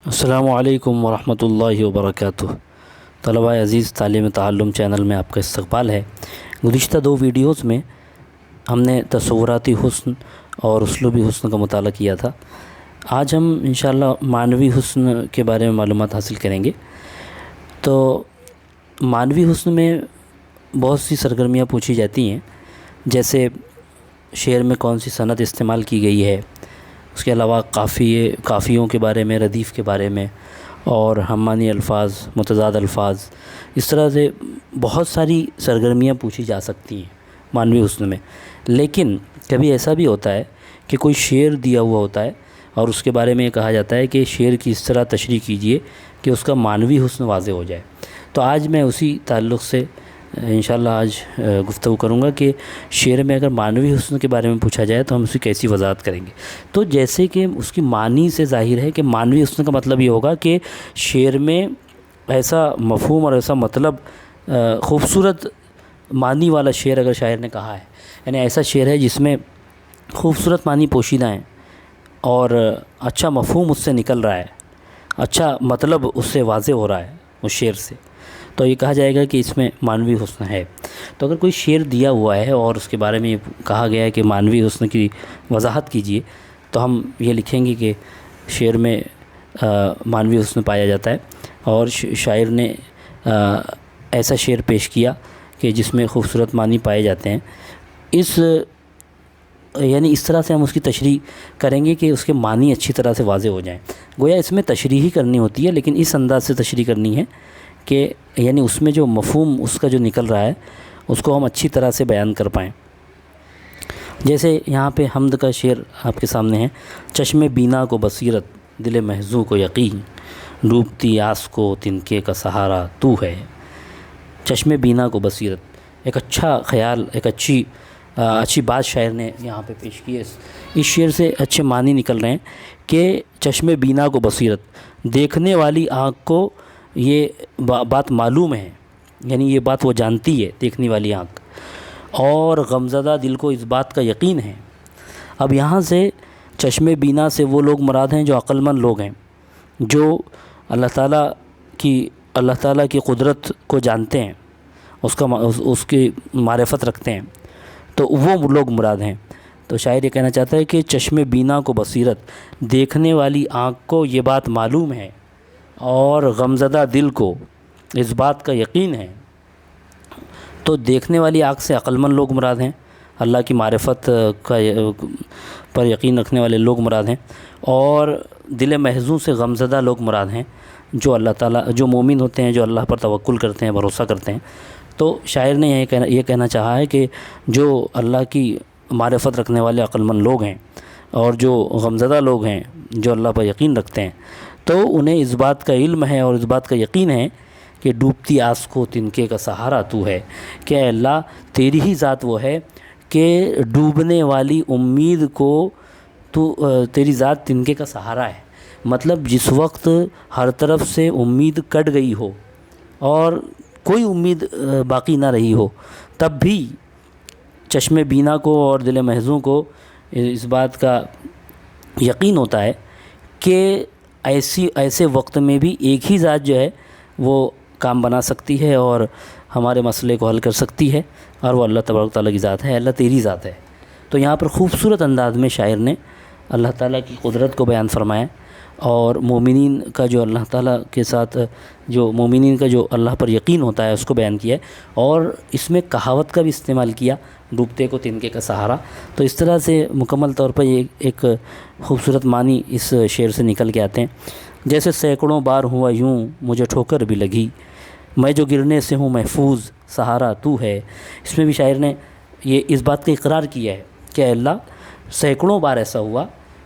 السلام علیکم ورحمۃ اللہ وبرکاتہ۔ طلباء عزیز، تعلیم تعلم چینل میں آپ کا استقبال ہے۔ گزشتہ دو ویڈیوز میں ہم نے تصوراتی حسن اور اسلوبی حسن کا مطالعہ کیا تھا۔ آج ہم انشاءاللہ معنوی حسن کے بارے میں معلومات حاصل کریں گے۔ تو معنوی حسن میں بہت سی سرگرمیاں پوچھی جاتی ہیں، جیسے شعر میں کون سی صنعت استعمال کی گئی ہے، اس کے علاوہ قافیوں کے بارے میں، ردیف کے بارے میں، اور ہمانی الفاظ، متضاد الفاظ، اس طرح سے بہت ساری سرگرمیاں پوچھی جا سکتی ہیں معنوی حسن میں۔ لیکن کبھی ایسا بھی ہوتا ہے کہ کوئی شعر دیا ہوا ہوتا ہے اور اس کے بارے میں یہ کہا جاتا ہے کہ شعر کی اس طرح تشریح کیجئے کہ اس کا معنوی حسن واضح ہو جائے۔ تو آج میں اسی تعلق سے انشاءاللہ آج گفتگو کروں گا کہ شعر میں اگر معنوی حسن کے بارے میں پوچھا جائے تو ہم اس کی کیسی وضاحت کریں گے۔ تو جیسے کہ اس کی معنی سے ظاہر ہے کہ معنوی حسن کا مطلب یہ ہوگا کہ شعر میں ایسا مفہوم اور ایسا مطلب، خوبصورت معنی والا شعر اگر شاعر نے کہا ہے، یعنی ایسا شعر ہے جس میں خوبصورت معنی پوشیدہ ہیں اور اچھا مفہوم اس سے نکل رہا ہے، اچھا مطلب اس سے واضح ہو رہا ہے اس شعر سے، تو یہ کہا جائے گا کہ اس میں معنوی حسن ہے۔ تو اگر کوئی شعر دیا ہوا ہے اور اس کے بارے میں یہ کہا گیا ہے کہ معنوی حسن کی وضاحت کیجئے، تو ہم یہ لکھیں گے کہ شعر میں معنوی حسن پایا جاتا ہے، اور شاعر نے ایسا شعر پیش کیا کہ جس میں خوبصورت معنی پائے جاتے ہیں۔ یعنی اس طرح سے ہم اس کی تشریح کریں گے کہ اس کے معنی اچھی طرح سے واضح ہو جائیں۔ گویا اس میں تشریح ہی کرنی ہوتی ہے، لیکن اس انداز سے تشریح کرنی ہے کہ یعنی اس میں جو مفہوم اس کا جو نکل رہا ہے اس کو ہم اچھی طرح سے بیان کر پائیں۔ جیسے یہاں پہ حمد کا شعر آپ کے سامنے ہے: چشم بینا کو بصیرت، دل محزوں کو یقین، ڈوبتی آس کو تنکے کا سہارا تو ہے۔ چشم بینا کو بصیرت، ایک اچھا خیال، ایک اچھی بات شاعر نے یہاں پہ پیش کی ہے۔ اس شعر سے اچھے معنی نکل رہے ہیں کہ چشم بینا کو بصیرت، دیکھنے والی آنکھ کو یہ بات معلوم ہے، یعنی یہ بات وہ جانتی ہے دیکھنے والی آنکھ، اور غمزدہ دل کو اس بات کا یقین ہے۔ اب یہاں سے چشم بینا سے وہ لوگ مراد ہیں جو عقل مند لوگ ہیں، جو اللہ تعالیٰ کی قدرت کو جانتے ہیں، اس کی معرفت رکھتے ہیں، تو وہ لوگ مراد ہیں۔ تو شاعر یہ کہنا چاہتا ہے کہ چشم بینا کو بصیرت، دیکھنے والی آنکھ کو یہ بات معلوم ہے، اور غمزدہ دل کو اس بات کا یقین ہے۔ تو دیکھنے والی آنکھ سے عقل مند لوگ مراد ہیں، اللہ کی معرفت پر یقین رکھنے والے لوگ مراد ہیں، اور دل محزوں سے غمزدہ لوگ مراد ہیں، جو اللہ تعالیٰ، جو مومن ہوتے ہیں، جو اللہ پر توکل کرتے ہیں، بھروسہ کرتے ہیں۔ تو شاعر نے یہ کہنا چاہا ہے کہ جو اللہ کی معرفت رکھنے والے عقل مند لوگ ہیں اور جو غمزدہ لوگ ہیں، جو اللہ پر یقین رکھتے ہیں، تو انہیں اس بات کا علم ہے اور اس بات کا یقین ہے کہ ڈوبتی آس کو تنکے کا سہارا تو ہے، کہ اے اللہ تیری ہی ذات وہ ہے کہ ڈوبنے والی امید کو تیری ذات تنکے کا سہارا ہے۔ مطلب جس وقت ہر طرف سے امید کٹ گئی ہو اور کوئی امید باقی نہ رہی ہو، تب بھی چشم بینا کو اور دل محزوں کو اس بات کا یقین ہوتا ہے کہ ایسے وقت میں بھی ایک ہی ذات جو ہے وہ کام بنا سکتی ہے اور ہمارے مسئلے کو حل کر سکتی ہے، اور وہ اللہ تبارک تعالیٰ کی ذات ہے، اللہ تیری ذات ہے۔ تو یہاں پر خوبصورت انداز میں شاعر نے اللہ تعالیٰ کی قدرت کو بیان فرمایا، اور مومنین کا جو اللہ تعالیٰ کے ساتھ، جو مومنین کا جو اللہ پر یقین ہوتا ہے اس کو بیان کیا ہے، اور اس میں کہاوت کا بھی استعمال کیا: ڈوبتے کو تنکے کا سہارا۔ تو اس طرح سے مکمل طور پر یہ ایک خوبصورت معنی اس شعر سے نکل کے آتے ہیں۔ جیسے سینکڑوں بار ہوا یوں مجھے ٹھوکر بھی لگی، میں جو گرنے سے ہوں محفوظ سہارا تو ہے۔ اس میں بھی شاعر نے یہ اس بات کا اقرار کیا ہے کہ اے اللہ سینکڑوں بار ایسا ہوا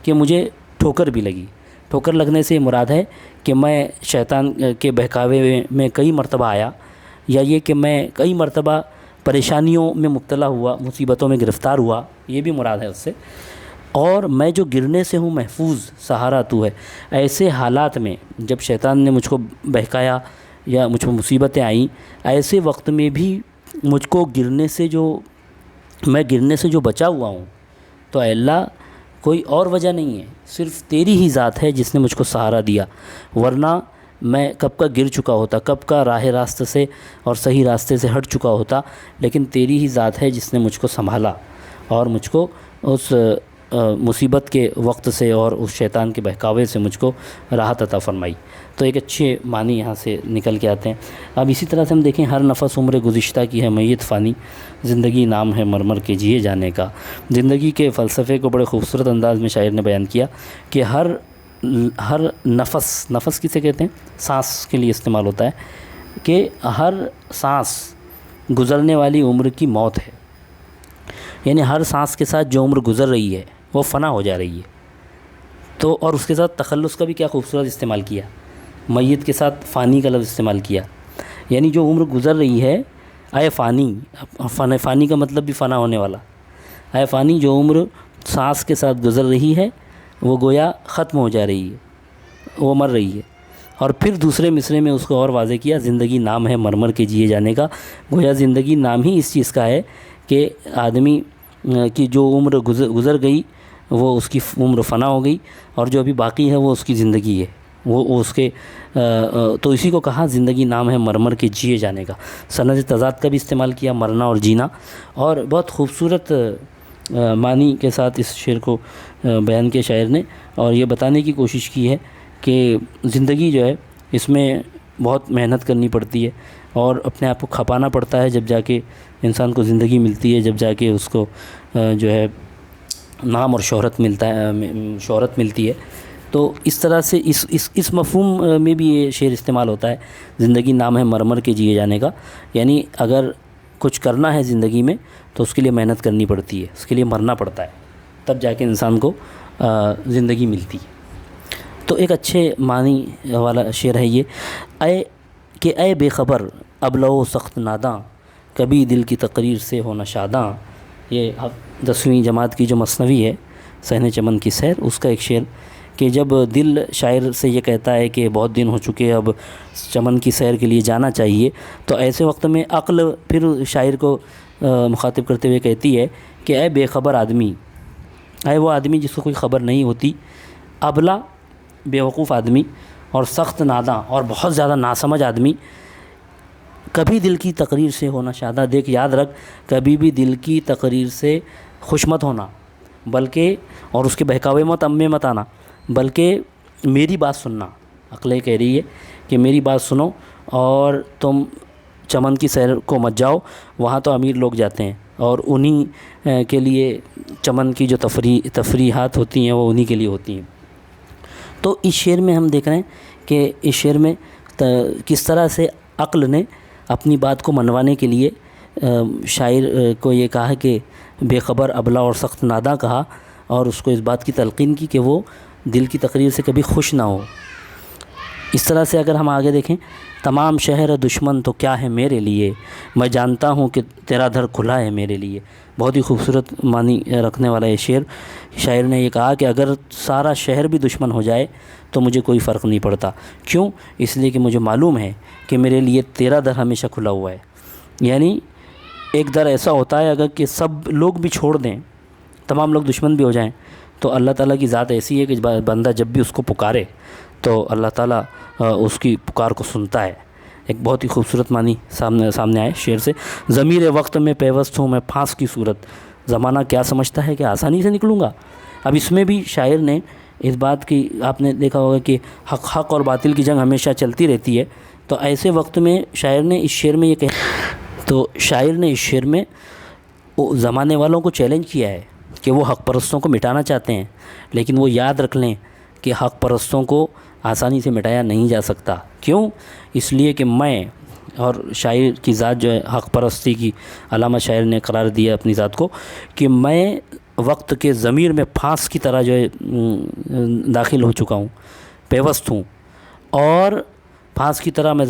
کہ مجھے ٹھوکر بھی لگی۔ ٹھوکر لگنے سے مراد ہے کہ میں شیطان کے بہکاوے میں کئی مرتبہ آیا، یا یہ کہ میں کئی مرتبہ پریشانیوں میں مبتلا ہوا، مصیبتوں میں گرفتار ہوا، یہ بھی مراد ہے اس سے۔ اور میں جو گرنے سے ہوں محفوظ سہارا تو ہے، ایسے حالات میں جب شیطان نے مجھ کو بہکایا یا مجھ کو مصیبتیں آئیں، ایسے وقت میں بھی مجھ کو میں گرنے سے جو بچا ہوا ہوں، تو اے اللہ کوئی اور وجہ نہیں ہے، صرف تیری ہی ذات ہے جس نے مجھ کو سہارا دیا، ورنہ میں کب کا گر چکا ہوتا، کب کا راہ راست سے اور صحیح راستے سے ہٹ چکا ہوتا، لیکن تیری ہی ذات ہے جس نے مجھ کو سنبھالا اور مجھ کو اس مصیبت کے وقت سے اور اس شیطان کے بہکاوے سے مجھ کو راحت عطا فرمائی۔ تو ایک اچھے معنی یہاں سے نکل کے آتے ہیں۔ اب اسی طرح سے ہم دیکھیں، ہر نفس عمر گزشتہ کی ہے میت فانی، زندگی نام ہے مرمر کے جیے جانے کا۔ زندگی کے فلسفے کو بڑے خوبصورت انداز میں شاعر نے بیان کیا کہ ہر نفس کسے کہتے ہیں؟ سانس کے لیے استعمال ہوتا ہے، کہ ہر سانس گزرنے والی عمر کی موت ہے، یعنی ہر سانس کے ساتھ جو عمر گزر رہی ہے وہ فنا ہو جا رہی ہے۔ تو اور اس کے ساتھ تخلص کا بھی کیا خوبصورت استعمال کیا، میت کے ساتھ فانی کا لفظ استعمال کیا، یعنی جو عمر گزر رہی ہے، اے فانی، فانی کا مطلب بھی فنا ہونے والا، اے فانی جو عمر سانس کے ساتھ گزر رہی ہے وہ گویا ختم ہو جا رہی ہے، وہ مر رہی ہے۔ اور پھر دوسرے مصرے میں اس کو اور واضح کیا، زندگی نام ہے مرمر کے جیے جانے کا، گویا زندگی نام ہی اس چیز کا ہے کہ آدمی کی جو عمر گزر گئی وہ اس کی عمر فنا ہو گئی، اور جو ابھی باقی ہے وہ اس کی زندگی ہے، وہ اس کے تو اسی کو کہا زندگی نام ہے مرمر کے جیے جانے کا۔ سند تضاد کا بھی استعمال کیا، مرنا اور جینا، اور بہت خوبصورت معنی کے ساتھ اس شعر کو بیان کیا شاعر نے، اور یہ بتانے کی کوشش کی ہے کہ زندگی جو ہے اس میں بہت محنت کرنی پڑتی ہے اور اپنے آپ کو کھپانا پڑتا ہے، جب جا کے انسان کو زندگی ملتی ہے، جب جا کے اس کو جو ہے نام اور شہرت ملتی ہے۔ تو اس طرح سے اس مفہوم میں بھی یہ شعر استعمال ہوتا ہے، زندگی نام ہے مرمر کے جیے جانے کا، یعنی اگر کچھ کرنا ہے زندگی میں تو اس کے لیے محنت کرنی پڑتی ہے، اس کے لیے مرنا پڑتا ہے، تب جا کے انسان کو زندگی ملتی ہے۔ تو ایک اچھے معنی والا شعر ہے یہ، اے بے خبر ابلو سخت ناداں، کبھی دل کی تقریر سے ہونا شاداں۔ یہ 10ویں جماعت کی جو مثنوی ہے صحن چمن کی سیر، اس کا ایک شعر، کہ جب دل شاعر سے یہ کہتا ہے کہ بہت دن ہو چکے، اب چمن کی سیر کے لیے جانا چاہیے، تو ایسے وقت میں عقل پھر شاعر کو مخاطب کرتے ہوئے کہتی ہے کہ اے بے خبر آدمی، اے وہ آدمی جس کو کوئی خبر نہیں ہوتی، ابلا بیوقوف آدمی، اور سخت ناداں اور بہت زیادہ ناسمجھ آدمی، کبھی دل کی تقریر سے ہونا شاداں۔ دیکھ یاد رکھ، کبھی بھی دل کی تقریر سے خوش مت ہونا، بلکہ اور اس کے بہکاوے مت آنا، بلکہ میری بات سننا۔ عقل کہہ رہی ہے کہ میری بات سنو اور تم چمن کی سیر کو مت جاؤ، وہاں تو امیر لوگ جاتے ہیں، اور انہی کے لیے چمن کی جو تفریحات ہوتی ہیں وہ انہی کے لیے ہوتی ہیں۔ تو اس شعر میں ہم دیکھ رہے ہیں کہ اس شعر میں کس طرح سے عقل نے اپنی بات کو منوانے کے لیے شاعر کو یہ کہا کہ بے خبر ابلا اور سخت ناداں کہا، اور اس کو اس بات کی تلقین کی کہ وہ دل کی تقریر سے کبھی خوش نہ ہو۔ اس طرح سے اگر ہم آگے دیکھیں، تمام شہر دشمن تو کیا ہے میرے لیے، میں جانتا ہوں کہ تیرا در کھلا ہے میرے لیے۔ بہت ہی خوبصورت معنی رکھنے والا یہ شعر، شاعر نے یہ کہا کہ اگر سارا شہر بھی دشمن ہو جائے تو مجھے کوئی فرق نہیں پڑتا، کیوں؟ اس لیے کہ مجھے معلوم ہے کہ میرے لیے تیرا در ہمیشہ کھلا ہوا ہے۔ یعنی ایک در ایسا ہوتا ہے اگر کہ سب لوگ بھی چھوڑ دیں، تمام لوگ دشمن بھی ہو جائیں، تو اللہ تعالیٰ کی ذات ایسی ہے کہ بندہ جب بھی اس کو پکارے تو اللہ تعالیٰ اس کی پکار کو سنتا ہے۔ ایک بہت ہی خوبصورت معنی سامنے آئے شعر سے، ضمیر وقت میں پیوست ہوں میں پھانس کی صورت، زمانہ کیا سمجھتا ہے کہ آسانی سے نکلوں گا۔ اب اس میں بھی شاعر نے اس بات کی، آپ نے دیکھا ہوگا کہ حق اور باطل کی جنگ ہمیشہ چلتی رہتی ہے، تو ایسے وقت میں شاعر نے اس شعر میں یہ شعر میں زمانے والوں کو چیلنج کیا ہے کہ وہ حق پرستوں کو مٹانا چاہتے ہیں، لیکن وہ یاد رکھ لیں کہ حق پرستوں کو آسانی سے مٹایا نہیں جا سکتا۔ کیوں؟ اس لیے کہ میں، اور شاعر کی ذات جو ہے حق پرستی کی علامہ شاعر نے قرار دیا اپنی ذات کو کہ میں وقت کے ضمیر میں پھانس کی طرح جو ہے داخل ہو چکا ہوں، پیوست ہوں، اور پھانس کی طرح میں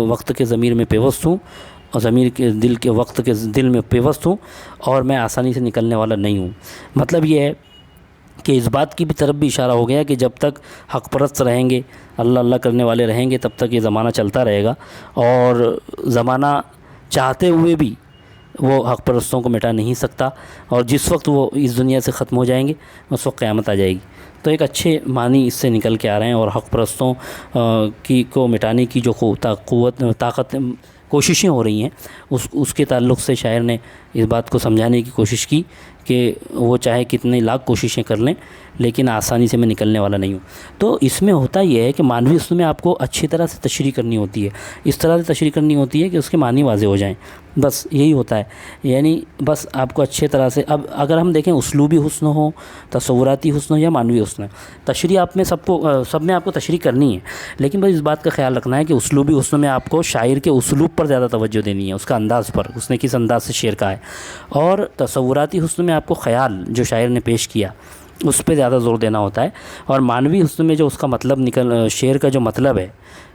وقت کے ضمیر میں پیوست ہوں، اور ضمیر کے وقت کے دل میں پیوست ہوں، اور میں آسانی سے نکلنے والا نہیں ہوں۔ مطلب یہ ہے کہ اس بات کی بھی طرف بھی اشارہ ہو گیا کہ جب تک حق پرست رہیں گے، اللہ اللہ کرنے والے رہیں گے، تب تک یہ زمانہ چلتا رہے گا، اور زمانہ چاہتے ہوئے بھی وہ حق پرستوں کو مٹا نہیں سکتا، اور جس وقت وہ اس دنیا سے ختم ہو جائیں گے اس وقت قیامت آ جائے گی۔ تو ایک اچھے معنی اس سے نکل کے آ رہے ہیں، اور حق پرستوں کو مٹانے کی جو طاقت کوششیں ہو رہی ہیں، اس کے تعلق سے شاعر نے اس بات کو سمجھانے کی کوشش کی کہ وہ چاہے کتنے لاکھ کوششیں کر لیں لیکن آسانی سے میں نکلنے والا نہیں ہوں۔ تو اس میں ہوتا یہ ہے کہ معنوی حسن میں آپ کو اچھی طرح سے تشریح کرنی ہوتی ہے، اس طرح سے تشریح کرنی ہوتی ہے کہ اس کے معنی واضح ہو جائیں، بس یہی ہوتا ہے۔ یعنی بس آپ کو اچھے طرح سے، اب اگر ہم دیکھیں اسلوبی حسن ہو، تصوراتی حسن ہو یا معنوی حسن ہے، تشریح آپ میں سب میں آپ کو تشریح کرنی ہے، لیکن بس اس بات کا خیال رکھنا ہے کہ اسلوبی حسن میں آپ کو شاعر کے اسلوب پر زیادہ توجہ دینی ہے، اس کا انداز پر، اس نے کس انداز سے شعر کہا ہے، اور تصوراتی حسن میں آپ کو خیال جو شاعر نے پیش کیا اس پہ زیادہ زور دینا ہوتا ہے، اور معنوی حسن میں جو اس کا مطلب شعر کا جو مطلب ہے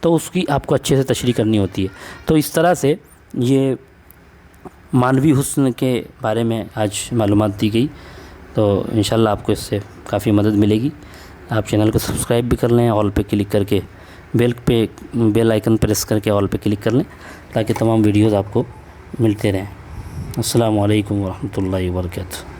تو اس کی آپ کو اچھے سے تشریح کرنی ہوتی ہے۔ تو اس طرح سے یہ معنوی حسن کے بارے میں آج معلومات دی گئی، تو انشاءاللہ آپ کو اس سے کافی مدد ملے گی۔ آپ چینل کو سبسکرائب بھی کر لیں، آل پہ کلک کر کے بیل آئیکن پریس کر کے آل پہ کلک کر لیں تاکہ تمام ویڈیوز آپ کو ملتے رہیں۔ السلام علیکم ورحمۃ اللہ وبرکاتہ۔